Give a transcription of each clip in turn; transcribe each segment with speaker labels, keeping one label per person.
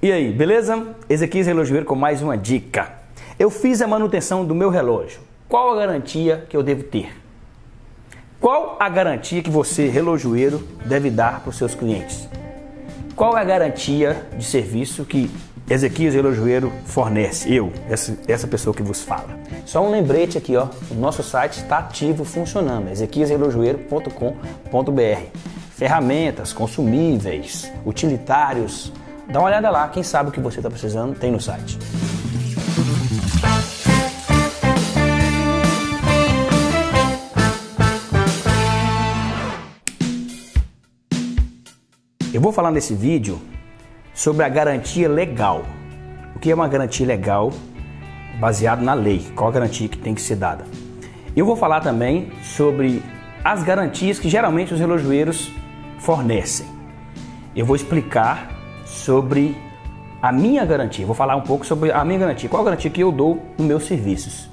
Speaker 1: E aí, beleza? Ezequias Relojoeiro com mais uma dica. Eu fiz a manutenção do meu relógio. Qual a garantia que eu devo ter? Qual a garantia que você, relojoeiro, deve dar para os seus clientes? Qual é a garantia de serviço que Ezequias Relojoeiro fornece? Essa pessoa que vos fala. Só um lembrete aqui, ó. O nosso site está ativo, funcionando. ezequiasrelojoeiro.com.br. Ferramentas, consumíveis, utilitários. Dá uma olhada lá, quem sabe o que você está precisando tem no site. Eu vou falar nesse vídeo sobre a garantia legal. O que é uma garantia legal baseado na lei? Qual a garantia que tem que ser dada? Eu vou falar também sobre as garantias que geralmente os relojoeiros fornecem. Eu vou explicar sobre a minha garantia. Vou falar um pouco sobre a minha garantia. Qual a garantia que eu dou nos meus serviços?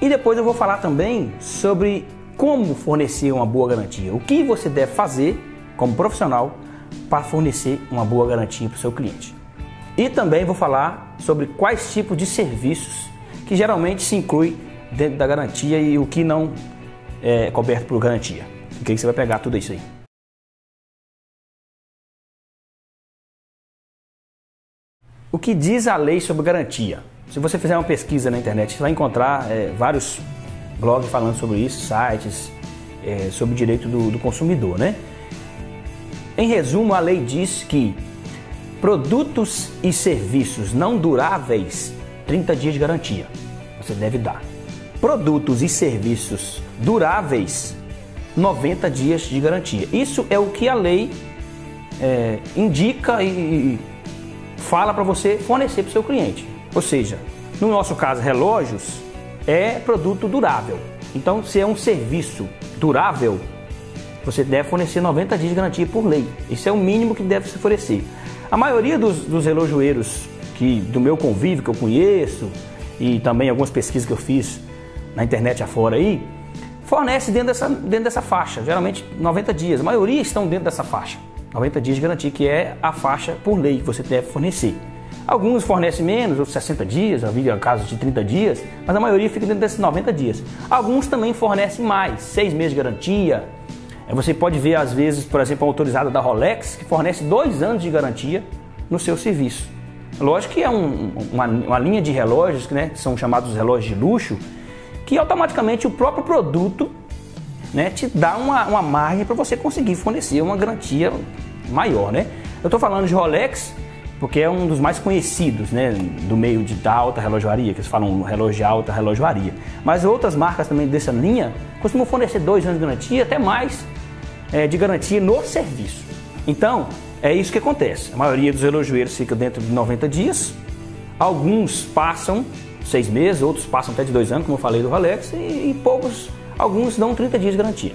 Speaker 1: E depois eu vou falar também sobre como fornecer uma boa garantia. O que você deve fazer como profissional para fornecer uma boa garantia para o seu cliente. E também vou falar sobre quais tipos de serviços que geralmente se inclui dentro da garantia e o que não é coberto por garantia. O que você vai pegar tudo isso aí. O que diz a lei sobre garantia? Se você fizer uma pesquisa na internet, você vai encontrar vários blogs falando sobre isso, sites sobre o direito do consumidor, né? Em resumo, a lei diz que produtos e serviços não duráveis, 30 dias de garantia você deve dar. Produtos e serviços duráveis, 90 dias de garantia. Isso é o que a lei indica e fala para você fornecer para o seu cliente. Ou seja, no nosso caso, relógios é produto durável. Então, se é um serviço durável, você deve fornecer 90 dias de garantia por lei. Isso é o mínimo que deve se oferecer. A maioria dos relojoeiros do meu convívio, que eu conheço, e também algumas pesquisas que eu fiz na internet afora aí, fornece dentro dessa faixa, geralmente 90 dias. A maioria estão dentro dessa faixa. 90 dias de garantia, que é a faixa por lei que você deve fornecer. Alguns fornecem menos, outros 60 dias, havia casos de 30 dias, mas a maioria fica dentro desses 90 dias. Alguns também fornecem mais, 6 meses de garantia. Você pode ver, às vezes, por exemplo, a autorizada da Rolex, que fornece 2 anos de garantia no seu serviço. Lógico que é uma linha de relógios, né, que são chamados relógios de luxo, que automaticamente o próprio produto, né, te dá uma margem para você conseguir fornecer uma garantia maior, né? Eu estou falando de Rolex porque é um dos mais conhecidos, né, do meio da alta relojoaria, que eles falam relógio de alta relojoaria. Mas outras marcas também dessa linha costumam fornecer 2 anos de garantia, até mais de garantia no serviço. Então, é isso que acontece. A maioria dos relojoeiros fica dentro de 90 dias, alguns passam 6 meses, outros passam até de 2 anos, como eu falei do Rolex, e alguns dão 30 dias de garantia.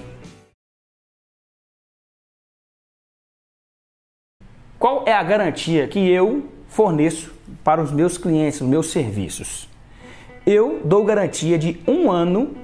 Speaker 1: Qual é a garantia que eu forneço para os meus clientes, os meus serviços? Eu dou garantia de 1 ano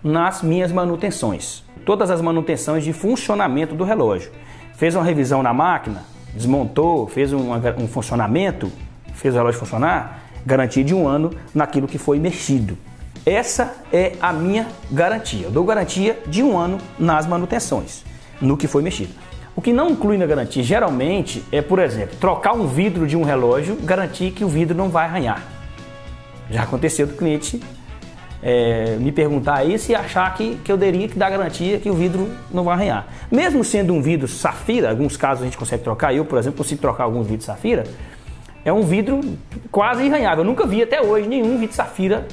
Speaker 1: nas minhas manutenções. Todas as manutenções de funcionamento do relógio. Fez uma revisão na máquina, desmontou, fez um funcionamento, fez o relógio funcionar, garantia de 1 ano naquilo que foi mexido. Essa é a minha garantia. Eu dou garantia de 1 ano nas manutenções, no que foi mexido. O que não inclui na garantia, geralmente, é, por exemplo, trocar um vidro de um relógio, garantir que o vidro não vai arranhar. Já aconteceu do cliente me perguntar isso e achar que eu teria que dar garantia que o vidro não vai arranhar. Mesmo sendo um vidro safira, alguns casos a gente consegue trocar, eu, por exemplo, consigo trocar alguns vidros safira, é um vidro quase irranhável. Eu nunca vi até hoje nenhum vidro safira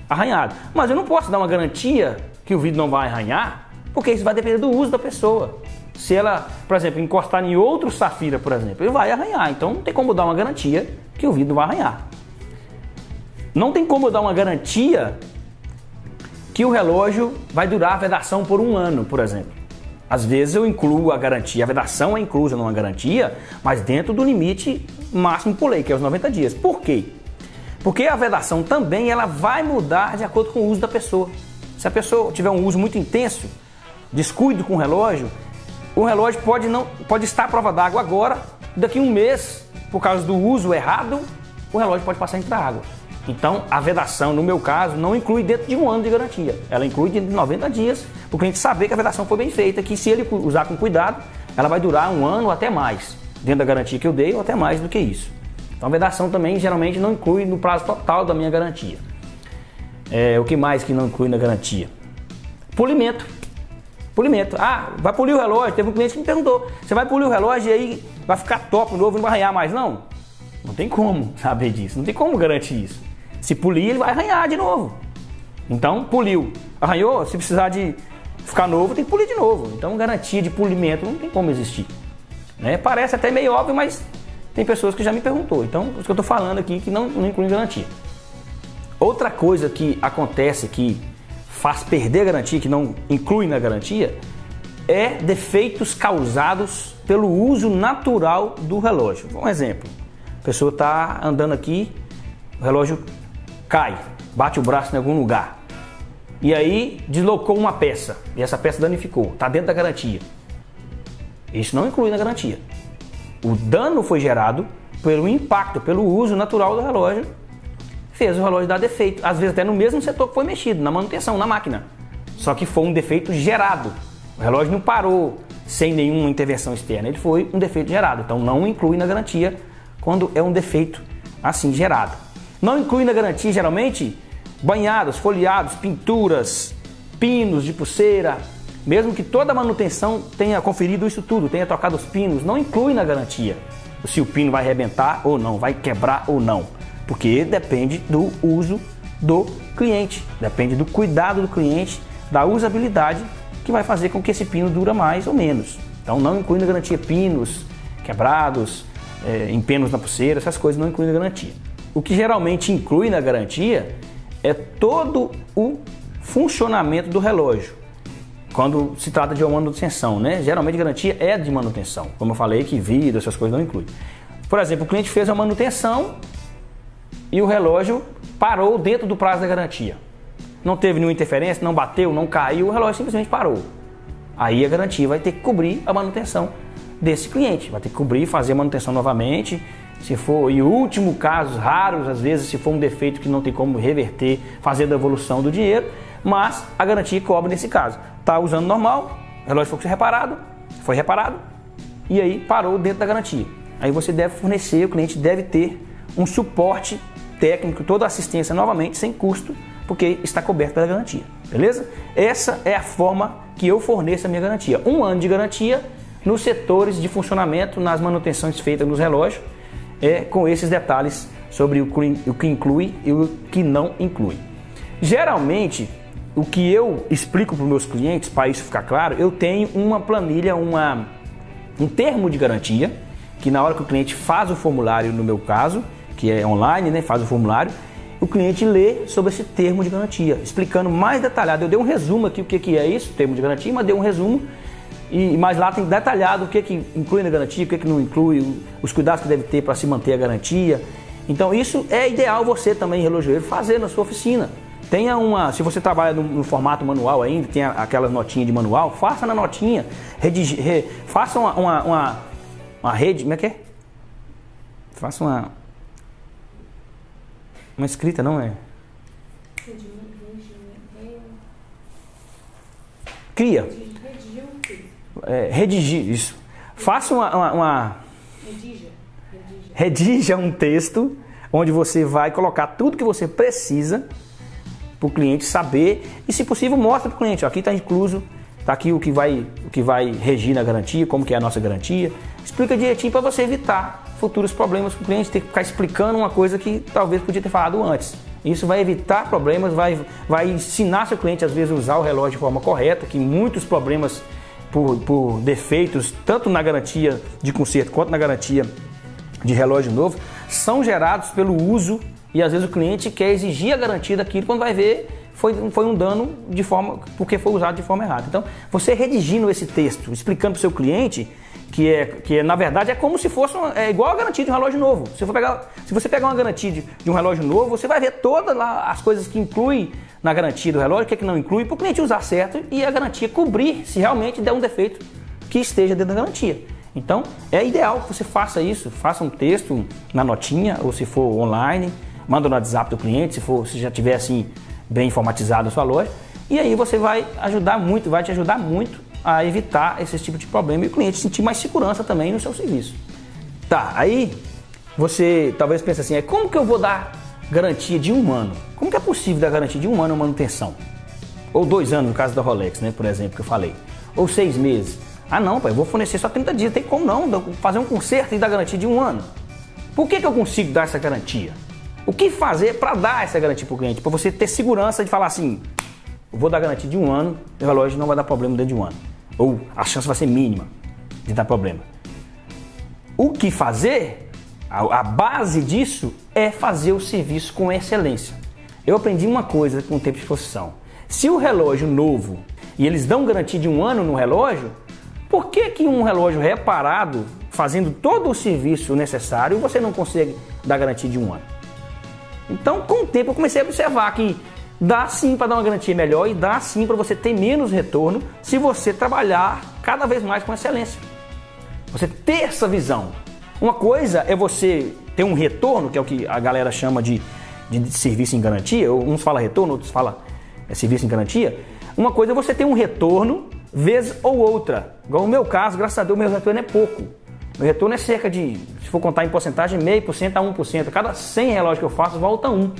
Speaker 1: arranhado. Mas eu não posso dar uma garantia que o vidro não vai arranhar, porque isso vai depender do uso da pessoa. Se ela, por exemplo, encostar em outro safira, por exemplo, ele vai arranhar. Então não tem como dar uma garantia que o vidro não vai arranhar. Não tem como dar uma garantia que o relógio vai durar a vedação por 1 ano, por exemplo. Às vezes eu incluo a garantia, a vedação é inclusa numa garantia, mas dentro do limite máximo por lei, que é os 90 dias. Por quê? Porque a vedação também ela vai mudar de acordo com o uso da pessoa. Se a pessoa tiver um uso muito intenso, descuido com o relógio pode estar à prova d'água agora, daqui a 1 mês por causa do uso errado, o relógio pode passar entre a água. Então, a vedação, no meu caso, não inclui dentro de um ano de garantia. Ela inclui dentro de 90 dias, para o cliente saber que a vedação foi bem feita, que se ele usar com cuidado, ela vai durar um ano ou até mais, dentro da garantia que eu dei, ou até mais do que isso. Então, a vedação também, geralmente, não inclui no prazo total da minha garantia. O que mais que não inclui na garantia? Polimento. Polimento. Ah, vai polir o relógio. Teve um cliente que me perguntou, você vai polir o relógio e aí vai ficar top novo, não vai arranhar mais? Não. Não tem como saber disso, não tem como garantir isso. Se polir, ele vai arranhar de novo. Então, poliu. Arranhou, se precisar de ficar novo, tem que polir de novo. Então, garantia de polimento não tem como existir. Né? Parece até meio óbvio, mas tem pessoas que já me perguntou. Então, isso que eu estou falando aqui, que não inclui garantia. Outra coisa que acontece que faz perder a garantia, que não inclui na garantia, é defeitos causados pelo uso natural do relógio. Um exemplo, a pessoa está andando aqui, o relógio cai, bate o braço em algum lugar e aí deslocou uma peça e essa peça danificou, está dentro da garantia. Isso não inclui na garantia. O dano foi gerado pelo impacto, pelo uso natural do relógio, fez o relógio dar defeito, às vezes até no mesmo setor que foi mexido, na manutenção, na máquina. Só que foi um defeito gerado. O relógio não parou sem nenhuma intervenção externa, ele foi um defeito gerado. Então não inclui na garantia quando é um defeito assim gerado. Não inclui na garantia, geralmente, banhados, folheados, pinturas, pinos de pulseira. Mesmo que toda a manutenção tenha conferido isso tudo, tenha trocado os pinos, não inclui na garantia se o pino vai arrebentar ou não, vai quebrar ou não. Porque depende do uso do cliente, depende do cuidado do cliente, da usabilidade, que vai fazer com que esse pino dure mais ou menos. Então não inclui na garantia pinos quebrados, empenos na pulseira, essas coisas não incluem na garantia. O que geralmente inclui na garantia é todo o funcionamento do relógio. Quando se trata de uma manutenção, né? Geralmente garantia é de manutenção. Como eu falei, que vidro, essas coisas não incluem. Por exemplo, o cliente fez uma manutenção e o relógio parou dentro do prazo da garantia. Não teve nenhuma interferência, não bateu, não caiu, o relógio simplesmente parou. Aí a garantia vai ter que cobrir a manutenção desse cliente. Vai ter que cobrir e fazer a manutenção novamente. Se for, em último casos raros, às vezes, se for um defeito que não tem como reverter, fazer a devolução do dinheiro, mas a garantia cobre nesse caso. Está usando normal, o relógio foi reparado e aí parou dentro da garantia. Aí você deve fornecer, o cliente deve ter um suporte técnico, toda a assistência novamente, sem custo, porque está coberto pela garantia, beleza? Essa é a forma que eu forneço a minha garantia. 1 ano de garantia nos setores de funcionamento, nas manutenções feitas nos relógios, com esses detalhes sobre o que inclui e o que não inclui. Geralmente, o que eu explico para os meus clientes, para isso ficar claro, eu tenho uma planilha, um termo de garantia, que na hora que o cliente faz o formulário, no meu caso, que é online, né, faz o formulário, o cliente lê sobre esse termo de garantia, explicando mais detalhado. Eu dei um resumo aqui o que é isso, termo de garantia, mas dei um resumo, mas lá tem detalhado o que inclui na garantia, o que não inclui, os cuidados que deve ter para se manter a garantia. Então isso é ideal você também, relojoeiro, fazer na sua oficina. Se você trabalha no formato manual ainda, tem aquela notinha de manual, faça na notinha, faça uma rede, como é que é? Faça uma escrita, não é? Cria. Redigir, isso. Faça redija um texto onde você vai colocar tudo que você precisa para o cliente saber e, se possível, mostra para o cliente, ó, aqui está incluso, está aqui o que vai regir na garantia, como que é a nossa garantia. Explica direitinho para você evitar futuros problemas com o cliente, ter que ficar explicando uma coisa que talvez podia ter falado antes. Isso vai evitar problemas, vai ensinar seu cliente, às vezes, a usar o relógio de forma correta, que muitos problemas por defeitos, tanto na garantia de conserto quanto na garantia de relógio novo, são gerados pelo uso. E às vezes o cliente quer exigir a garantia daquilo, quando vai ver foi um dano porque foi usado de forma errada. Então, você redigindo esse texto, explicando para o seu cliente que na verdade é como se fosse igual a garantia de um relógio novo. Se você pegar uma garantia de um relógio novo, você vai ver todas as coisas que inclui na garantia do relógio, o que não inclui, para o cliente usar certo e a garantia cobrir se realmente der um defeito que esteja dentro da garantia. Então, é ideal que você faça isso, faça um texto na notinha, ou se for online, manda no WhatsApp do cliente, se já tiver assim, bem informatizado a sua loja, e aí você vai te ajudar muito a evitar esse tipo de problema e o cliente sentir mais segurança também no seu serviço. Tá, aí você talvez pense assim, como que eu vou dar garantia de 1 ano? Como que é possível dar garantia de 1 ano manutenção? Ou 2 anos, no caso da Rolex, né, por exemplo, que eu falei. Ou 6 meses. Ah não, pai, eu vou fornecer só 30 dias, tem como não fazer um conserto e dar garantia de 1 ano? Por que eu consigo dar essa garantia? O que fazer para dar essa garantia para o cliente? Para você ter segurança de falar assim, eu vou dar garantia de 1 ano, e o relógio não vai dar problema dentro de 1 ano. Ou a chance vai ser mínima de dar problema. O que fazer? A base disso é fazer o serviço com excelência. Eu aprendi uma coisa com o tempo de profissão. Se o relógio novo, e eles dão garantia de 1 ano no relógio, por que um relógio reparado, fazendo todo o serviço necessário, você não consegue dar garantia de 1 ano? Então, com o tempo, eu comecei a observar que dá sim para dar uma garantia melhor e dá sim para você ter menos retorno se você trabalhar cada vez mais com excelência. Você ter essa visão. Uma coisa é você ter um retorno, que é o que a galera chama de serviço em garantia, uns falam retorno, outros falam serviço em garantia. Uma coisa é você ter um retorno vez ou outra. Igual no meu caso, graças a Deus, meu retorno é pouco. Meu retorno é cerca de, se for contar em porcentagem, 0,5% a 1%. Cada 100 relógios que eu faço, volta 1.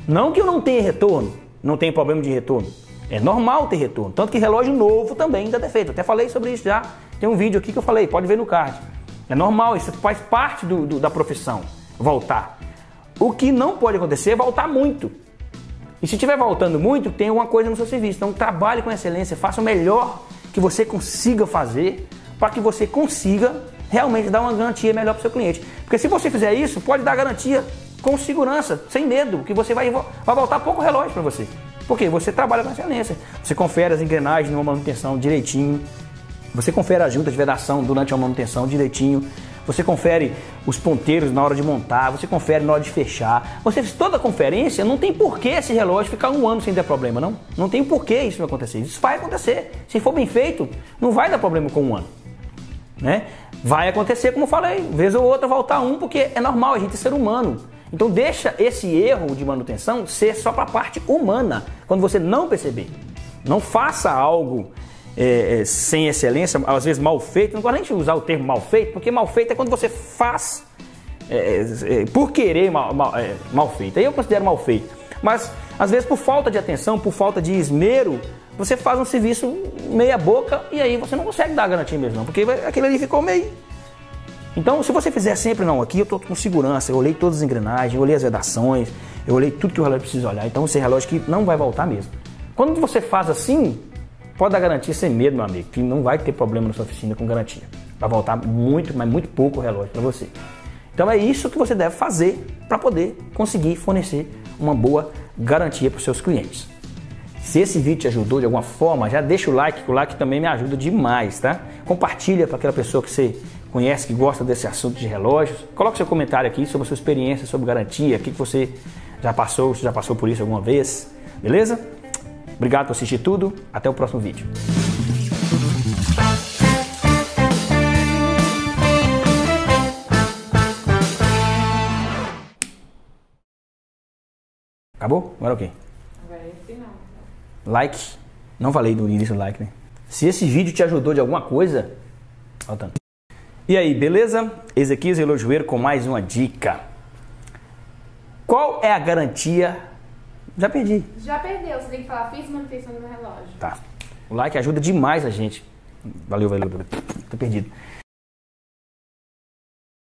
Speaker 1: Não que eu não tenha retorno, não tenha problema de retorno. É normal ter retorno. Tanto que relógio novo também dá defeito. Até falei sobre isso já. Tem um vídeo aqui que eu falei, pode ver no card. É normal, isso faz parte da profissão, voltar. O que não pode acontecer é voltar muito. E se estiver voltando muito, tem alguma coisa no seu serviço. Então trabalhe com excelência, faça o melhor que você consiga fazer para que você consiga realmente dar uma garantia melhor para o seu cliente. Porque se você fizer isso, pode dar garantia com segurança, sem medo, que você vai voltar pouco relógio para você. Porque você trabalha com excelência. Você confere as engrenagens numa manutenção direitinho. Você confere a junta de vedação durante a manutenção direitinho. Você confere os ponteiros na hora de montar. Você confere na hora de fechar. Você fez toda a conferência, não tem porquê esse relógio ficar 1 ano sem ter problema, não. Não tem porquê isso vai acontecer. Isso vai acontecer. Se for bem feito, não vai dar problema com 1 ano. Né? Vai acontecer, como eu falei, vez ou outra voltar 1, porque é normal, a gente é ser humano. Então deixa esse erro de manutenção ser só para a parte humana, quando você não perceber. Não faça algo sem excelência, às vezes mal feito. Não gosto nem de usar o termo mal feito, porque mal feito é quando você faz por querer mal feito. Aí eu considero mal feito. Mas às vezes por falta de atenção, por falta de esmero, você faz um serviço meia boca e aí você não consegue dar a garantia mesmo, não, porque aquele ali ficou meio... Então, se você fizer sempre, não, aqui eu estou com segurança, eu olhei todas as engrenagens, eu olhei as vedações, eu olhei tudo que o relógio precisa olhar, então esse relógio aqui não vai voltar mesmo. Quando você faz assim, pode dar garantia sem medo, meu amigo, que não vai ter problema na sua oficina com garantia. Vai voltar muito, mas muito pouco o relógio para você. Então é isso que você deve fazer para poder conseguir fornecer uma boa garantia para os seus clientes. Se esse vídeo te ajudou de alguma forma, já deixa o like, que o like também me ajuda demais, tá? Compartilha para aquela pessoa que você conhece, que gosta desse assunto de relógios. Coloque seu comentário aqui sobre a sua experiência, sobre garantia, o que você já passou, se já passou por isso alguma vez, beleza? Obrigado por assistir tudo, até o próximo vídeo. Acabou? Agora o quê?
Speaker 2: Agora é o final.
Speaker 1: Like. Não falei do início do like, né? Se esse vídeo te ajudou de alguma coisa... Voltando. E aí, beleza? Ezequias Relojoeiro com mais uma dica. Qual é a garantia... Já perdi.
Speaker 2: Já perdeu, você tem que falar, fiz manutenção do meu relógio.
Speaker 1: Tá. O like ajuda demais a gente. Valeu. Tô perdido.